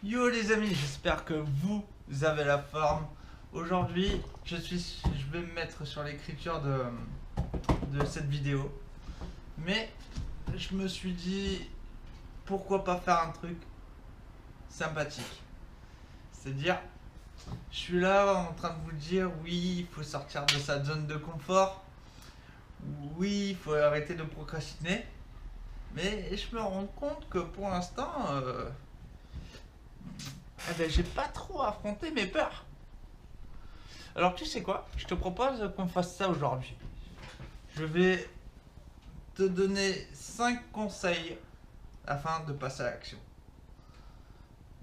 Yo les amis, j'espère que vous avez la forme. Aujourd'hui, je vais me mettre sur l'écriture de cette vidéo. Mais je me suis dit, pourquoi pas faire un truc sympathique. C'est-à-dire, je suis là en train de vous dire, oui, il faut sortir de sa zone de confort. Oui, il faut arrêter de procrastiner. Mais je me rends compte que pour l'instant, j'ai pas trop affronté mes peurs. Alors tu sais quoi? Je te propose qu'on fasse ça aujourd'hui. Je vais te donner 5 conseils afin de passer à l'action.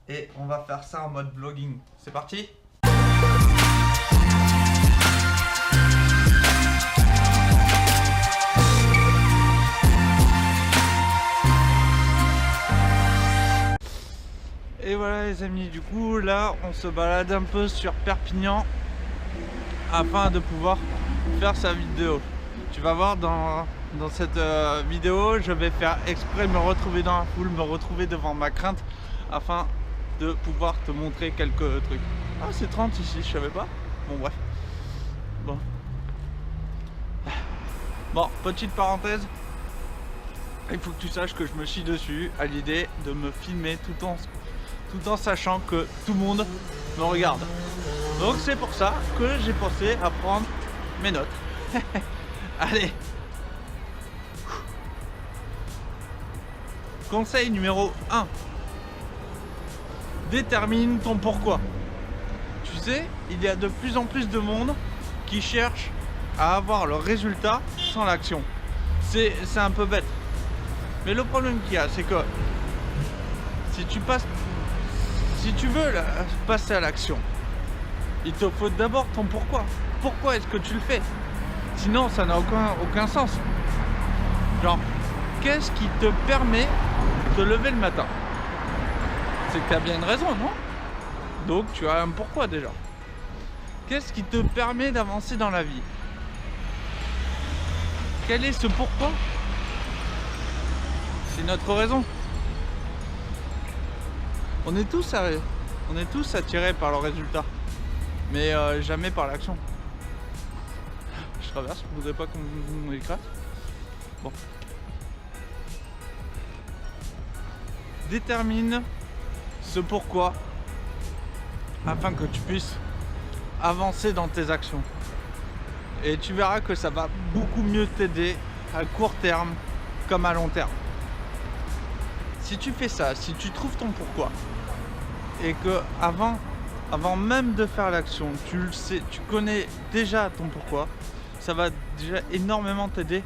Et on va faire ça en mode vlogging. C'est parti? Et voilà les amis, du coup là on se balade un peu sur Perpignan afin de pouvoir faire sa vidéo. Tu vas voir dans cette vidéo, je vais faire exprès me retrouver dans la foule, me retrouver devant ma crainte afin de pouvoir te montrer quelques trucs. Ah, c'est 30 ici, je savais pas. Bon bref. Bon, petite parenthèse. Il faut que tu saches que je me chie dessus à l'idée de me filmer tout en sachant que tout le monde me regarde. Donc c'est pour ça que j'ai pensé à prendre mes notes. Allez. Conseil numéro 1. Détermine ton pourquoi. Tu sais, il y a de plus en plus de monde qui cherche à avoir le résultat sans l'action. C'est un peu bête. Mais le problème qu'il y a, c'est que si tu veux passer à l'action, il te faut d'abord ton pourquoi. Pourquoi est-ce que tu le fais? Sinon, ça n'a aucun sens. Genre, qu'est-ce qui te permet de te lever le matin? C'est que tu as bien une raison, non? Donc, tu as un pourquoi déjà. Qu'est-ce qui te permet d'avancer dans la vie? Quel est ce pourquoi? C'est notre raison. On est tous attirés par le résultat, mais jamais par l'action. Je traverse, vous voudrez pas qu'on écrase? Bon. Détermine ce pourquoi afin que tu puisses avancer dans tes actions. Et tu verras que ça va beaucoup mieux t'aider à court terme comme à long terme. Si tu fais ça, si tu trouves ton pourquoi, et que avant même de faire l'action, tu le sais, tu connais déjà ton pourquoi, ça va déjà énormément t'aider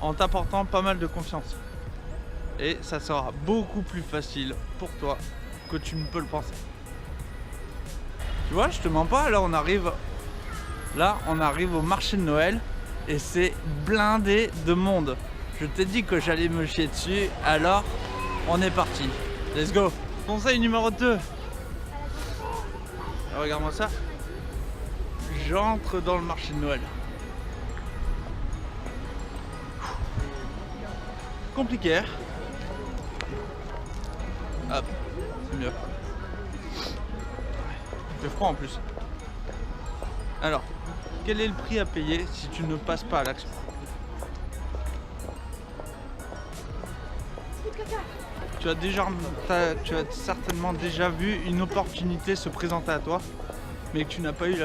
en t'apportant pas mal de confiance. Et ça sera beaucoup plus facile pour toi que tu ne peux le penser. Tu vois, je te mens pas, là on arrive au marché de Noël et c'est blindé de monde. Je t'ai dit que j'allais me chier dessus, alors on est parti. Let's go. Conseil numéro 2. Regarde-moi ça. J'entre dans le marché de Noël. Compliqué, hein? Hop, c'est mieux. Il fait froid en plus. Alors, quel est le prix à payer si tu ne passes pas à l'action? Tu as certainement déjà vu une opportunité se présenter à toi, mais que tu n'as pas eu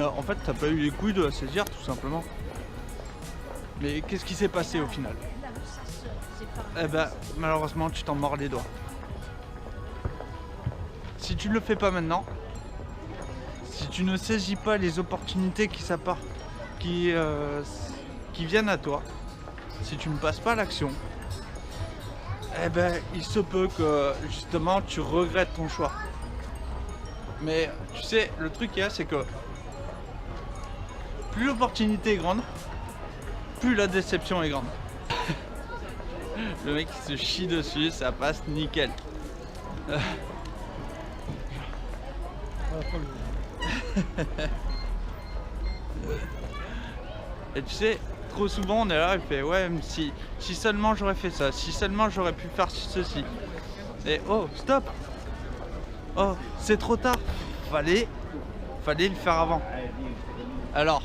en fait, t'as pas eu les couilles de la saisir, tout simplement. Mais qu'est-ce qui s'est passé au final? Eh ben, malheureusement, tu t'en mords les doigts. Si tu ne le fais pas maintenant, si tu ne saisis pas les opportunités qui viennent à toi, si tu ne passes pas à l'action, eh ben, il se peut que justement tu regrettes ton choix. Mais tu sais, le truc qu'il y a, c'est que plus l'opportunité est grande, plus la déception est grande. Le mec qui se chie dessus, ça passe nickel. Et tu sais, trop souvent on est là, il fait ouais, mais si seulement j'aurais fait ça, si seulement j'aurais pu faire ceci. Et oh, stop! Oh, c'est trop tard! Fallait le faire avant. Alors,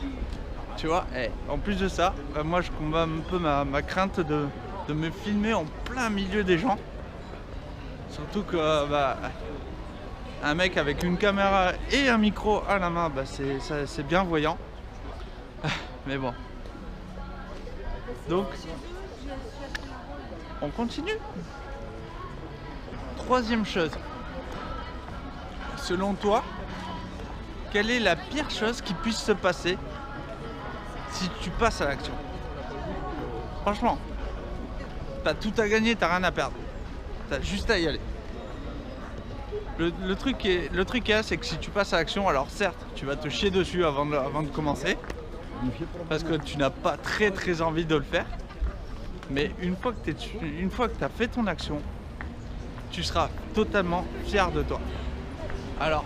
tu vois, en plus de ça, moi je combats un peu ma crainte de me filmer en plein milieu des gens. Surtout que un mec avec une caméra et un micro à la main, c'est bien voyant. Mais bon. Donc, on continue. Troisième chose. Selon toi, quelle est la pire chose qui puisse se passer si tu passes à l'action? Franchement, t'as tout à gagner, t'as rien à perdre. T'as juste à y aller. Le truc qu'il y a, c'est que si tu passes à l'action, alors certes, tu vas te chier dessus avant de commencer, parce que tu n'as pas très envie de le faire. Mais une fois que tu as fait ton action, tu seras totalement fier de toi. Alors,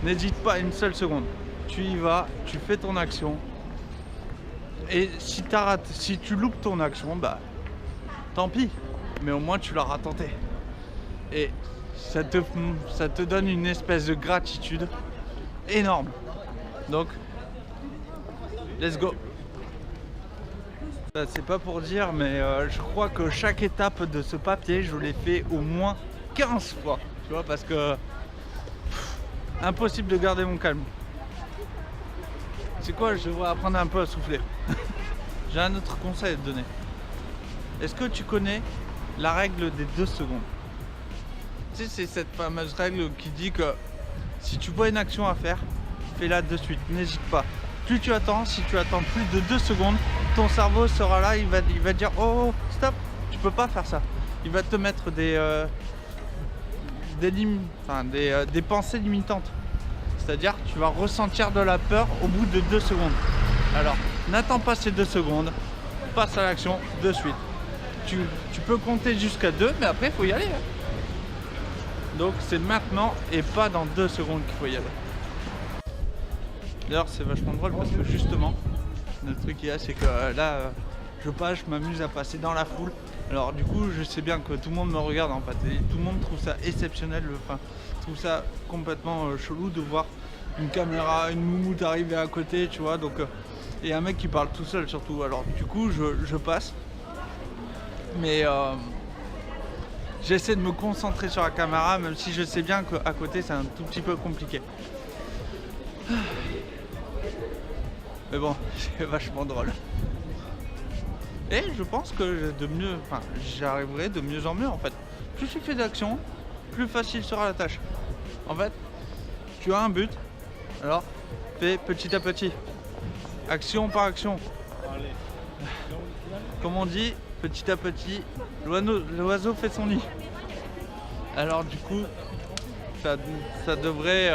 n'hésite pas une seule seconde. Tu y vas, tu fais ton action. Et si tu loupes ton action, tant pis. Mais au moins tu l'auras tenté. Et ça te donne une espèce de gratitude énorme. Donc, let's go. C'est pas pour dire, mais je crois que chaque étape de ce papier, je l'ai fait au moins 15 fois. Tu vois, parce que impossible de garder mon calme. C'est quoi, je devrais apprendre un peu à souffler. J'ai un autre conseil à te donner. Est-ce que tu connais la règle des 2 secondes? Tu sais, c'est cette fameuse règle qui dit que si tu vois une action à faire, fais-la de suite, n'hésite pas. Plus tu attends, si tu attends plus de 2 secondes, ton cerveau sera là, il va dire oh stop, tu peux pas faire ça. Il va te mettre des pensées limitantes. C'est-à-dire tu vas ressentir de la peur au bout de 2 secondes. Alors n'attends pas ces 2 secondes, passe à l'action de suite. Tu peux compter jusqu'à 2, mais après il faut y aller. Donc c'est maintenant et pas dans 2 secondes qu'il faut y aller. D'ailleurs c'est vachement drôle parce que justement le truc qu'il y a, c'est que là je m'amuse à passer dans la foule. Alors du coup je sais bien que tout le monde me regarde en fait et tout le monde trouve ça exceptionnel, trouve ça complètement chelou de voir une caméra, une moumoute arriver à côté, tu vois, donc et un mec qui parle tout seul surtout. Alors du coup je passe, mais j'essaie de me concentrer sur la caméra, même si je sais bien qu'à côté c'est un tout petit peu compliqué. Mais bon, c'est vachement drôle. Et je pense que j'arriverai de mieux en mieux en fait. Plus tu fais d'action, plus facile sera la tâche. En fait, tu as un but, alors fais petit à petit. Action par action. Comme on dit, petit à petit, l'oiseau fait son nid. Alors du coup, ça devrait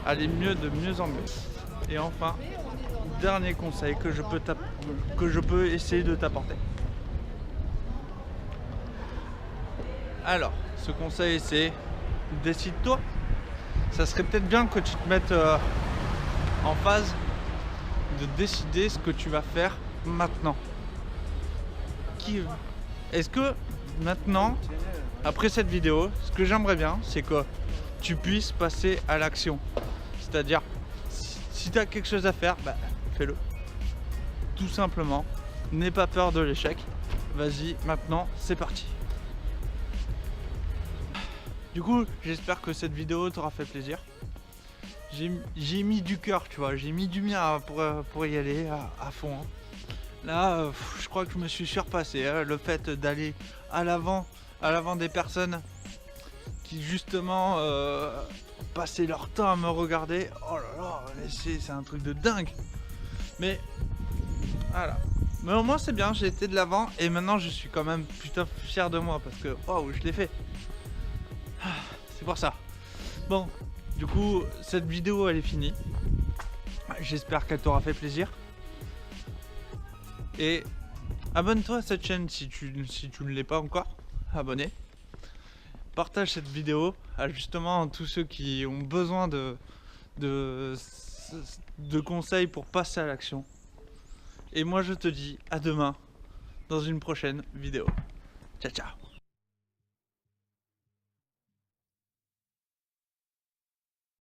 aller de mieux en mieux. Et enfin, dernier conseil que je peux essayer de t'apporter. Alors, ce conseil c'est décide-toi. Ça serait peut-être bien que tu te mettes en phase de décider ce que tu vas faire maintenant. Est-ce que maintenant, après cette vidéo, ce que j'aimerais bien, c'est que tu puisses passer à l'action. C'est-à-dire, si tu as quelque chose à faire, fais-le. Tout simplement. N'aie pas peur de l'échec. Vas-y, maintenant, c'est parti. Du coup, j'espère que cette vidéo t'aura fait plaisir. J'ai mis du cœur, tu vois, j'ai mis du mien pour y aller à fond. Là, je crois que je me suis surpassé. Le fait d'aller à l'avant des personnes qui justement passaient leur temps à me regarder. Oh là là, c'est un truc de dingue. Mais voilà. Mais au moins c'est bien, j'ai été de l'avant et maintenant je suis quand même putain fier de moi parce que waouh, je l'ai fait. C'est pour ça. Bon, du coup, cette vidéo elle est finie. J'espère qu'elle t'aura fait plaisir. Et abonne-toi à cette chaîne si tu ne l'es pas encore abonné. Partage cette vidéo à justement tous ceux qui ont besoin de conseils pour passer à l'action. Et moi je te dis à demain dans une prochaine vidéo. Ciao ciao.